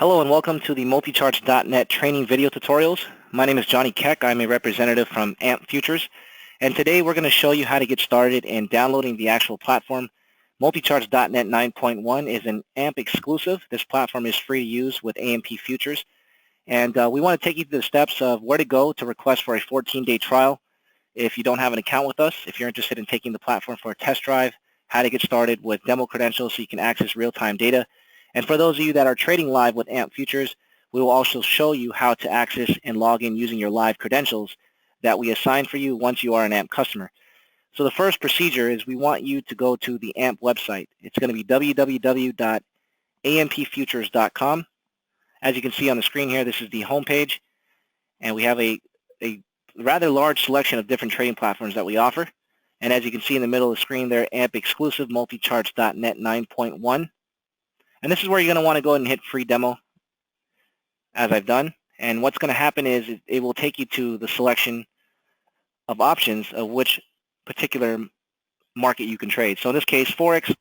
Hello and welcome to the MultiCharts.net training video tutorials. My name is Johnny Keck. I'm a representative from AMP Futures, and today we're going to show you how to get started in downloading the actual platform. MultiCharts.net 9.1 is an AMP exclusive. This platform is free to use with AMP Futures, and we want to take you through the steps of where to go to request for a 14-day trial if you don't have an account with us, if you're interested in taking the platform for a test drive, how to get started with demo credentials so you can access real-time data. And for those of you that are trading live with AMP Futures, we will also show you how to access and log in using your live credentials that we assign for you once you are an AMP customer. So the first procedure is we want you to go to the AMP website. It's going to be www.ampfutures.com. As you can see on the screen here, this is the home page, and we have a rather large selection of different trading platforms that we offer. And as you can see in the middle of the screen there, AMP exclusive MultiCharts.net 9.1. And this is where you're going to want to go ahead and hit free demo, as I've done. And what's going to happen is it will take you to the selection of options of which particular market you can trade. So in this case, Forex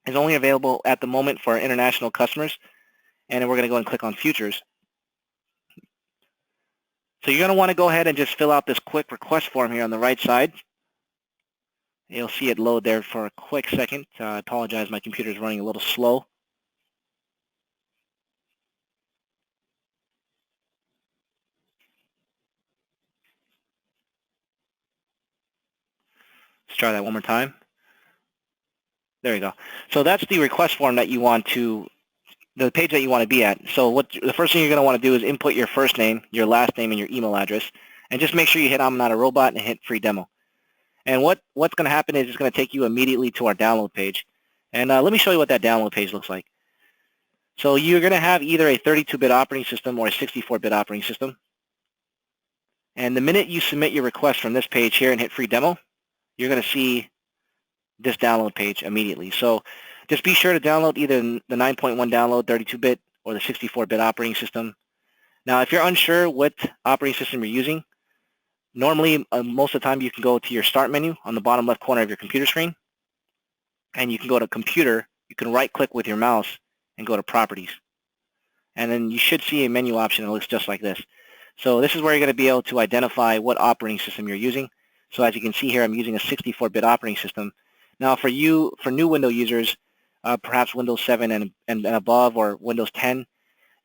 is only available at the moment for our international customers. And then we're going to go and click on futures. So you're going to want to go ahead and just fill out this quick request form here on the right side. You'll see it load there for a quick second. I apologize, my computer is running a little slow. Let's try that one more time. There you go. So that's the request form that you want to, the page that you want to be at. So the first thing you're going to want to do is input your first name, your last name, and your email address. And just make sure you hit I'm not a robot and hit free demo. And what's going to happen is it's going to take you immediately to our download page. And let me show you what that download page looks like. So you're going to have either a 32-bit operating system or a 64-bit operating system. And the minute you submit your request from this page here and hit free demo, you're going to see this download page immediately. So just be sure to download either the 9.1 download 32-bit or the 64-bit operating system. Now, if you're unsure what operating system you're using, normally most of the time you can go to your start menu on the bottom left corner of your computer screen, and you can go to computer. You can right-click with your mouse and go to properties. And then you should see a menu option that looks just like this. So this is where you're going to be able to identify what operating system you're using. So as you can see here, I'm using a 64-bit operating system. Now for new Windows users, perhaps Windows 7 and above or Windows 10,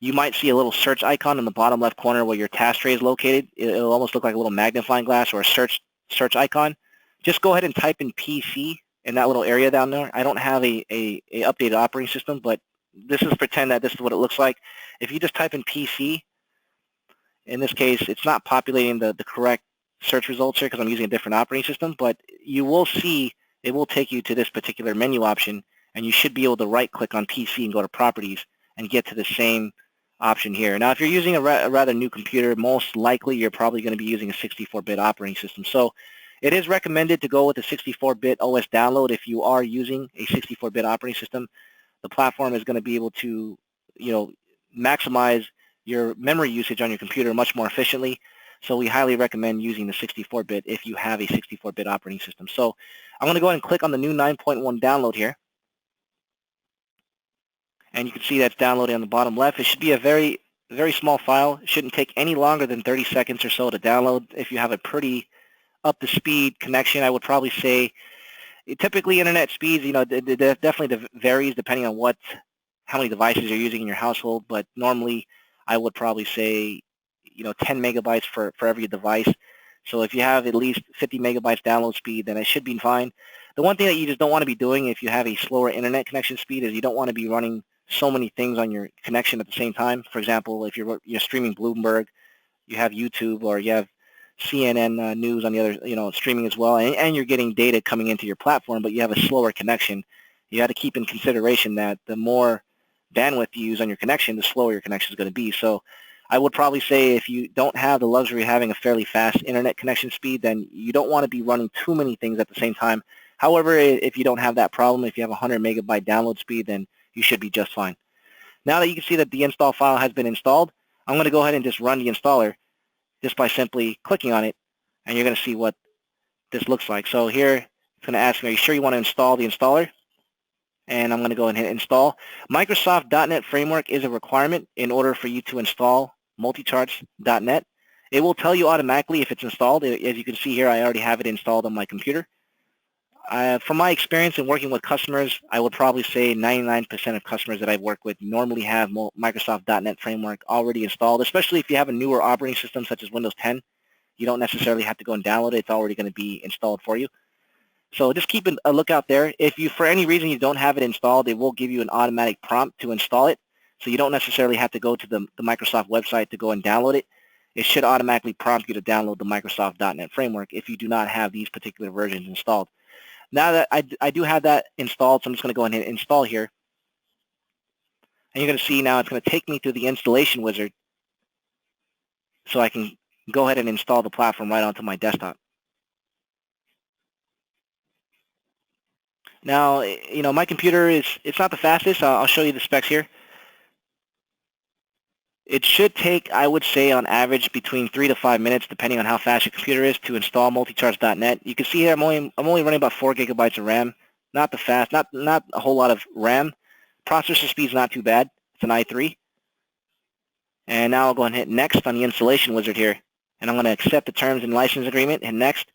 you might see a little search icon in the bottom left corner where your task tray is located. It'll almost look like a little magnifying glass or a search icon. Just go ahead and type in PC in that little area down there. I don't have a updated operating system, but this is pretend that this is what it looks like. If you just type in PC, in this case, it's not populating the correct search results here because I'm using a different operating system, but you will see it will take you to this particular menu option, and you should be able to right-click on PC and go to Properties and get to the same option here. Now, if you're using a rather new computer, most likely you're probably going to be using a 64-bit operating system. So it is recommended to go with a 64-bit OS download if you are using a 64-bit operating system. The platform is going to be able to, maximize your memory usage on your computer much more efficiently. So we highly recommend using the 64-bit if you have a 64-bit operating system. So I'm going to go ahead and click on the new 9.1 download here. And you can see that's downloading on the bottom left. It should be a very, very small file. It shouldn't take any longer than 30 seconds or so to download. If you have a pretty up-to-speed connection, I would probably say typically internet speeds, it definitely varies depending on how many devices you're using in your household. But normally I would probably say 10 megabytes for every device. So if you have at least 50 megabytes download speed, then it should be fine. The one thing that you just don't want to be doing if you have a slower internet connection speed is you don't want to be running so many things on your connection at the same time. For example, if you're streaming Bloomberg, you have YouTube, or you have CNN news on the other, streaming as well, and you're getting data coming into your platform, but you have a slower connection. You have to keep in consideration that the more bandwidth you use on your connection, the slower your connection is going to be. So I would probably say if you don't have the luxury of having a fairly fast internet connection speed, then you don't want to be running too many things at the same time. However, if you don't have that problem, if you have 100 megabyte download speed, then you should be just fine. Now that you can see that the install file has been installed, I'm going to go ahead and just run the installer just by simply clicking on it, and you're going to see what this looks like. So here, it's going to ask me, are you sure you want to install the installer? and I'm going to go ahead and hit install. Microsoft.NET Framework is a requirement in order for you to install MultiCharts.NET. It will tell you automatically if it's installed. As you can see here, I already have it installed on my computer. From my experience in working with customers, I would probably say 99% of customers that I work with normally have Microsoft.NET Framework already installed, especially if you have a newer operating system such as Windows 10. You don't necessarily have to go and download it. It's already going to be installed for you. So just keep a lookout there. If you, for any reason, you don't have it installed, it will give you an automatic prompt to install it. So you don't necessarily have to go to the Microsoft website to go and download it. It should automatically prompt you to download the Microsoft.NET Framework if you do not have these particular versions installed. Now that I do have that installed, so I'm just going to go ahead and install here. And you're going to see now it's going to take me through the installation wizard so I can go ahead and install the platform right onto my desktop. Now, my computer it's not the fastest. I'll show you the specs here. It should take, I would say, on average between 3 to 5 minutes, depending on how fast your computer is, to install MultiCharts.NET. You can see here I'm only running about 4 gigabytes of RAM. Not the fast, not a whole lot of RAM. Processor speed's not too bad. It's an i3. And now I'll go and hit next on the installation wizard here, and I'm going to accept the terms and license agreement. Hit next.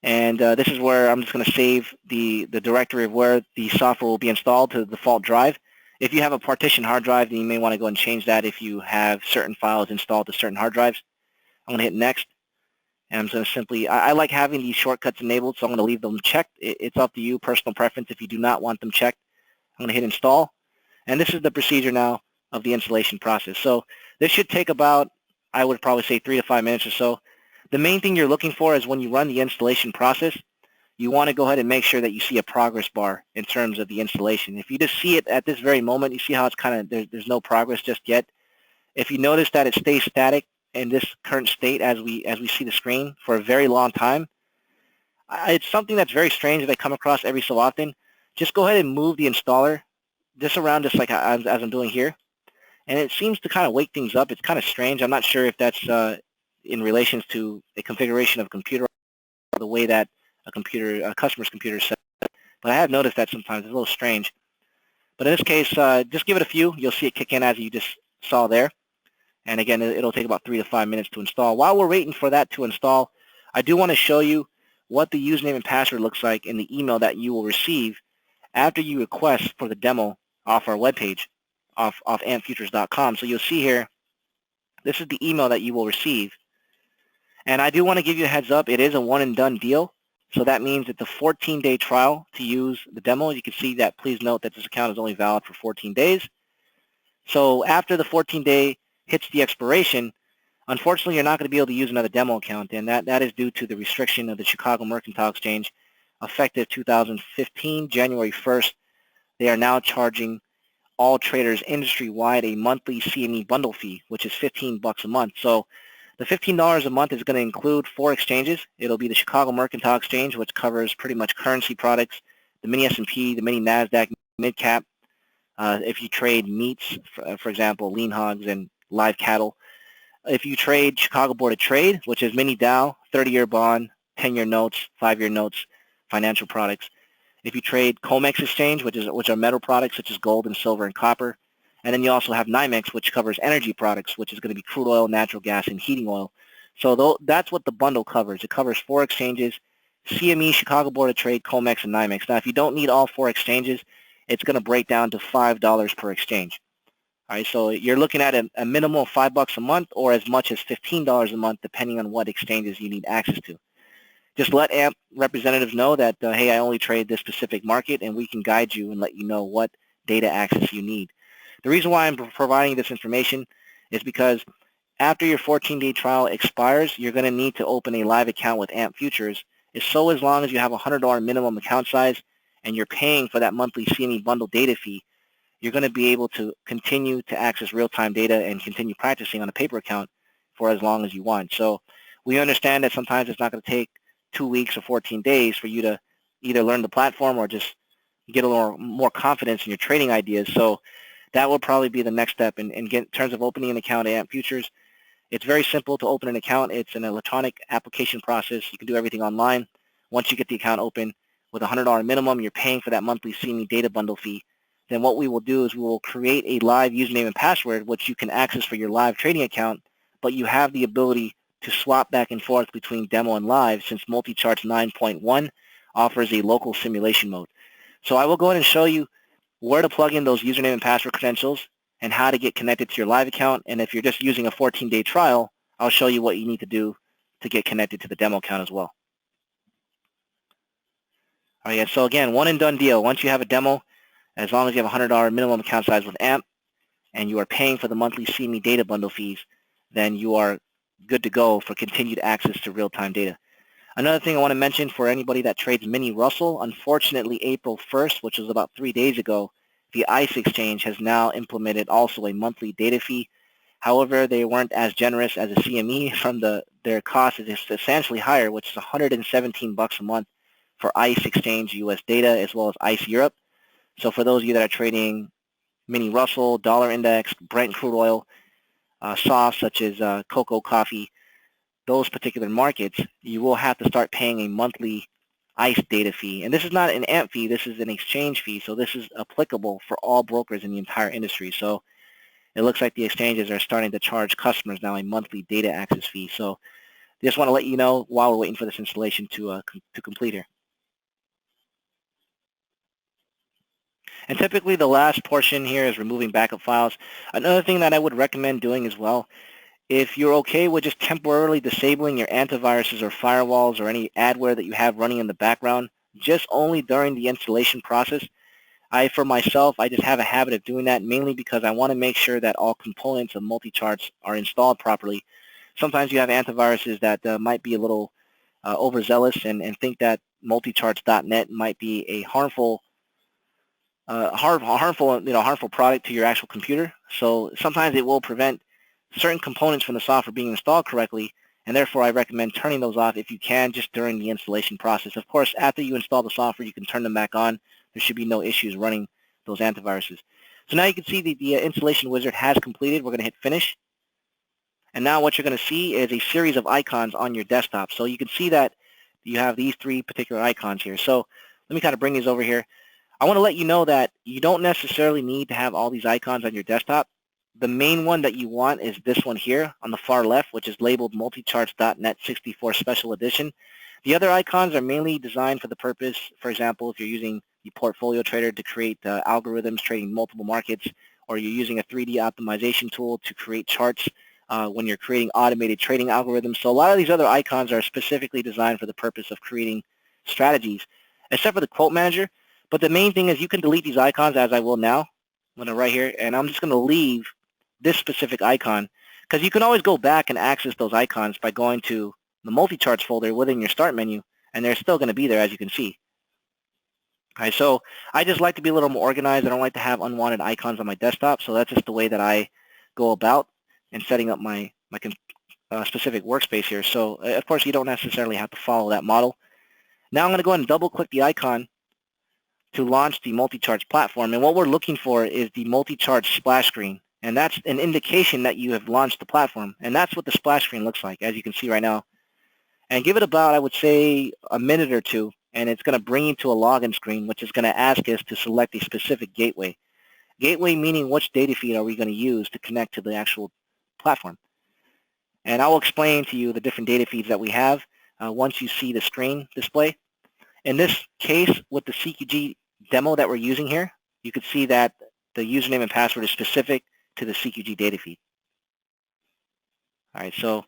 And this is where I'm just going to save the directory of where the software will be installed to the default drive. If you have a partition hard drive, then you may want to go and change that if you have certain files installed to certain hard drives. I'm going to hit next. And I'm going to simply, I like having these shortcuts enabled, so I'm going to leave them checked. It's up to you, personal preference. If you do not want them checked, I'm going to hit install. And this is the procedure now of the installation process. So this should take about, I would probably say 3 to 5 minutes or so. The main thing you're looking for is when you run the installation process, you want to go ahead and make sure that you see a progress bar in terms of the installation. If you just see it at this very moment, you see how it's kind of, there's no progress just yet. If you notice that it stays static in this current state as we see the screen for a very long time, it's something that's very strange that I come across every so often. Just go ahead and move the installer just around just like as I'm doing here. And it seems to kind of wake things up. It's kind of strange. I'm not sure if that's in relation to a configuration of a computer or the way that a customer's computer is set. But I have noticed that sometimes. It's a little strange. But in this case, just give it a few. You'll see it kick in as you just saw there. And again, it'll take about 3 to 5 minutes to install. While we're waiting for that to install, I do want to show you what the username and password looks like in the email that you will receive after you request for the demo off our webpage, off ampfutures.com. So you'll see here, this is the email that you will receive. And I do want to give you a heads up. It is a one-and-done deal. So that means it's a 14-day trial to use the demo. You can see that. Please note that this account is only valid for 14 days. So after the 14-day hits the expiration, unfortunately, you're not going to be able to use another demo account, and that is due to the restriction of the Chicago Mercantile Exchange effective 2015, January 1st. They are now charging all traders industry-wide a monthly CME bundle fee, which is $15 a month. So the $15 a month is going to include 4 exchanges. It'll be the Chicago Mercantile Exchange, which covers pretty much currency products, the mini S&P, the mini NASDAQ, mid-cap. If you trade meats, for example, lean hogs and live cattle. If you trade Chicago Board of Trade, which is mini Dow, 30-year bond, 10-year notes, 5-year notes, financial products. If you trade COMEX Exchange, which are metal products such as gold and silver and copper. And then you also have NYMEX, which covers energy products, which is going to be crude oil, natural gas, and heating oil. So that's what the bundle covers. It covers 4 exchanges, CME, Chicago Board of Trade, COMEX, and NYMEX. Now, if you don't need all 4 exchanges, it's going to break down to $5 per exchange. All right, so you're looking at a minimum of $5 a month or as much as $15 a month, depending on what exchanges you need access to. Just let AMP representatives know that, hey, I only trade this specific market, and we can guide you and let you know what data access you need. The reason why I'm providing this information is because after your 14-day trial expires, you're going to need to open a live account with AMP Futures. So as long as you have a $100 minimum account size and you're paying for that monthly CME bundle data fee, you're going to be able to continue to access real-time data and continue practicing on a paper account for as long as you want. So we understand that sometimes it's not going to take 2 weeks or 14 days for you to either learn the platform or just get a little more confidence in your trading ideas. So that will probably be the next step in terms of opening an account at AMP Futures. It's very simple to open an account. It's an electronic application process. You can do everything online. Once you get the account open, with a $100 minimum, you're paying for that monthly CME data bundle fee, then what we will do is we will create a live username and password, which you can access for your live trading account, but you have the ability to swap back and forth between demo and live since MultiCharts 9.1 offers a local simulation mode. So I will go ahead and show you where to plug in those username and password credentials and how to get connected to your live account. And if you're just using a 14-day trial, I'll show you what you need to do to get connected to the demo account as well. All right, so again, one and done deal. Once you have a demo, as long as you have a $100 minimum account size with AMP and you are paying for the monthly CME data bundle fees, then you are good to go for continued access to real-time data. Another thing I want to mention for anybody that trades mini Russell, unfortunately April 1st, which was about 3 days ago, the ICE exchange has now implemented also a monthly data fee. However, they weren't as generous as a CME from their cost is substantially higher, which is 117 bucks a month for ICE exchange US data as well as ICE Europe. So for those of you that are trading mini Russell, dollar index, Brent crude oil, softs such as cocoa, coffee, those particular markets, you will have to start paying a monthly ICE data fee. And this is not an AMP fee, this is an exchange fee. So this is applicable for all brokers in the entire industry. So it looks like the exchanges are starting to charge customers now a monthly data access fee. So just want to let you know while we're waiting for this installation to complete here. And typically the last portion here is removing backup files. Another thing that I would recommend doing as well, if you're okay with just temporarily disabling your antiviruses or firewalls or any adware that you have running in the background, just only during the installation process, for myself, I just have a habit of doing that mainly because I want to make sure that all components of MultiCharts are installed properly. Sometimes you have antiviruses that might be a little overzealous and think that MultiCharts.net might be a harmful product to your actual computer. So sometimes it will prevent certain components from the software being installed correctly, and therefore I recommend turning those off if you can just during the installation process. Of course, after you install the software, you can turn them back on. There should be no issues running those antiviruses. So now you can see the installation wizard has completed. We're going to hit finish. And now what you're going to see is a series of icons on your desktop. So you can see that you have these 3 particular icons here. So let me kind of bring these over here. I want to let you know that you don't necessarily need to have all these icons on your desktop. The main one that you want is this one here on the far left, which is labeled MultiCharts.net 64 Special Edition. The other icons are mainly designed for the purpose, for example, if you're using the Portfolio Trader to create algorithms trading multiple markets, or you're using a 3D optimization tool to create charts when you're creating automated trading algorithms. So a lot of these other icons are specifically designed for the purpose of creating strategies, except for the quote manager. But the main thing is you can delete these icons, as I will now. I'm going to right here, and I'm just going to leave this specific icon, because you can always go back and access those icons by going to the MultiCharts folder within your start menu, and they're still going to be there, as you can see. All right, so I just like to be a little more organized. I don't like to have unwanted icons on my desktop, so that's just the way that I go about in setting up my specific workspace here. So of course you don't necessarily have to follow that model. Now I'm going to go ahead and double click the icon to launch the MultiCharts platform, and what we're looking for is the MultiCharts splash screen. And that's an indication that you have launched the platform. And that's what the splash screen looks like, as you can see right now. And give it about, I would say, a minute or two, and it's going to bring you to a login screen, which is going to ask us to select a specific gateway. Gateway meaning which data feed are we going to use to connect to the actual platform. And I will explain to you the different data feeds that we have once you see the screen display. In this case, with the CQG demo that we're using here, you can see that the username and password is specific to the CQG data feed. All right, so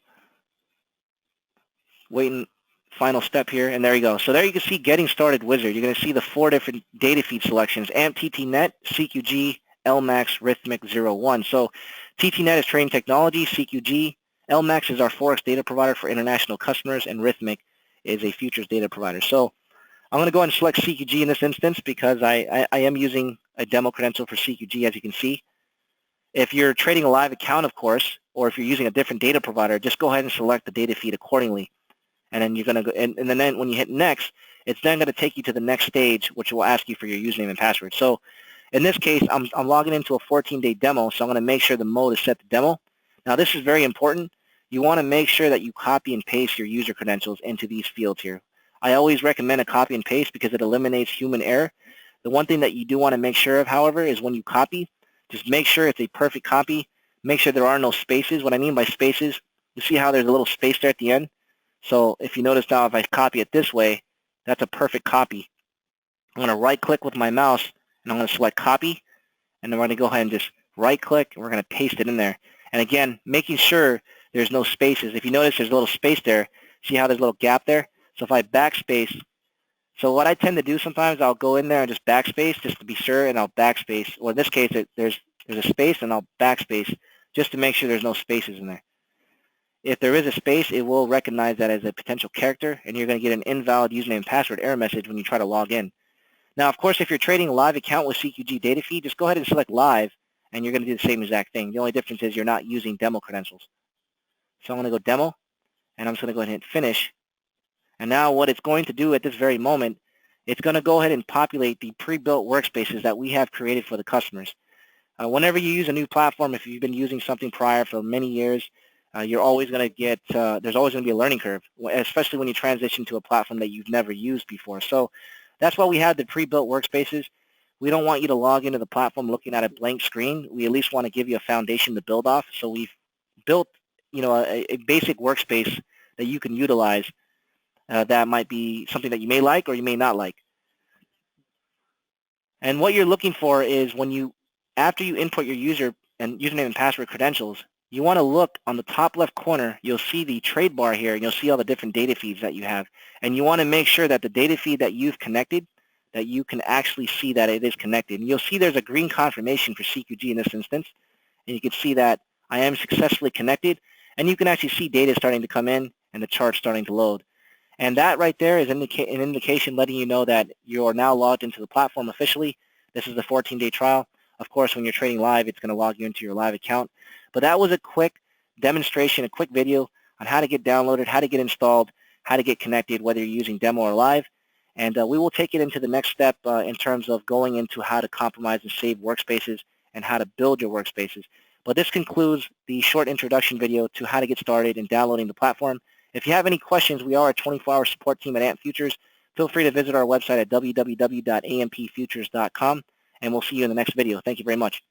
waiting, final step here, and there you go. So there you can see Getting Started Wizard. You're going to see the 4 different data feed selections: AMP, TTNet, CQG, LMAX, Rhythmic, 01. So TTNet is trading technology, CQG, LMAX is our Forex data provider for international customers, and Rhythmic is a futures data provider. So I'm going to go ahead and select CQG in this instance because I am using a demo credential for CQG, as you can see. If you're trading a live account, of course, or if you're using a different data provider, just go ahead and select the data feed accordingly. And then you're going to go, and then when you hit next, it's then going to take you to the next stage, which will ask you for your username and password. So in this case, I'm logging into a 14-day demo, so I'm going to make sure the mode is set to demo. Now this is very important. You want to make sure that you copy and paste your user credentials into these fields here. I always recommend a copy and paste because it eliminates human error. The one thing that you do want to make sure of, however, is when you copy, just make sure it's a perfect copy. Make sure there are no spaces. What I mean by spaces, you see how there's a little space there at the end? So if you notice now, if I copy it this way, that's a perfect copy. I'm going to right-click with my mouse, and I'm going to select copy, and then we're going to go ahead and just right-click, and we're going to paste it in there. And again, making sure there's no spaces. If you notice there's a little space there, see how there's a little gap there? So if I backspace, so what I tend to do sometimes, I'll go in there and just backspace just to be sure, and I'll backspace. Or in this case, there's a space, and I'll backspace just to make sure there's no spaces in there. If there is a space, it will recognize that as a potential character, and you're going to get an invalid username and password error message when you try to log in. Now, of course, if you're trading a live account with CQG data feed, just go ahead and select live, and you're going to do the same exact thing. The only difference is you're not using demo credentials. So I'm going to go demo, and I'm just going to go ahead and hit finish. And now what it's going to do at this very moment, it's going to go ahead and populate the pre-built workspaces that we have created for the customers. Whenever you use a new platform, if you've been using something prior for many years, you're always going to get, there's always going to be a learning curve, especially when you transition to a platform that you've never used before. So that's why we have the pre-built workspaces. We don't want you to log into the platform looking at a blank screen. We at least want to give you a foundation to build off. So we've built, a basic workspace that you can utilize that might be something that you may like or you may not like. And what you're looking for is after you input your username and password credentials, you want to look on the top left corner. You'll see the trade bar here, and you'll see all the different data feeds that you have. And you want to make sure that the data feed that you've connected, that you can actually see that it is connected. And you'll see there's a green confirmation for CQG in this instance. And you can see that I am successfully connected. And you can actually see data starting to come in and the chart starting to load. And that right there is an indication letting you know that you are now logged into the platform officially. This is the 14-day trial. Of course, when you're trading live, it's going to log you into your live account. But that was a quick demonstration, a quick video on how to get downloaded, how to get installed, how to get connected, whether you're using demo or live. And we will take it into the next step in terms of going into how to compromise and save workspaces and how to build your workspaces. But this concludes the short introduction video to how to get started in downloading the platform. If you have any questions, we are a 24-hour support team at AMP Futures. Feel free to visit our website at www.ampfutures.com, and we'll see you in the next video. Thank you very much.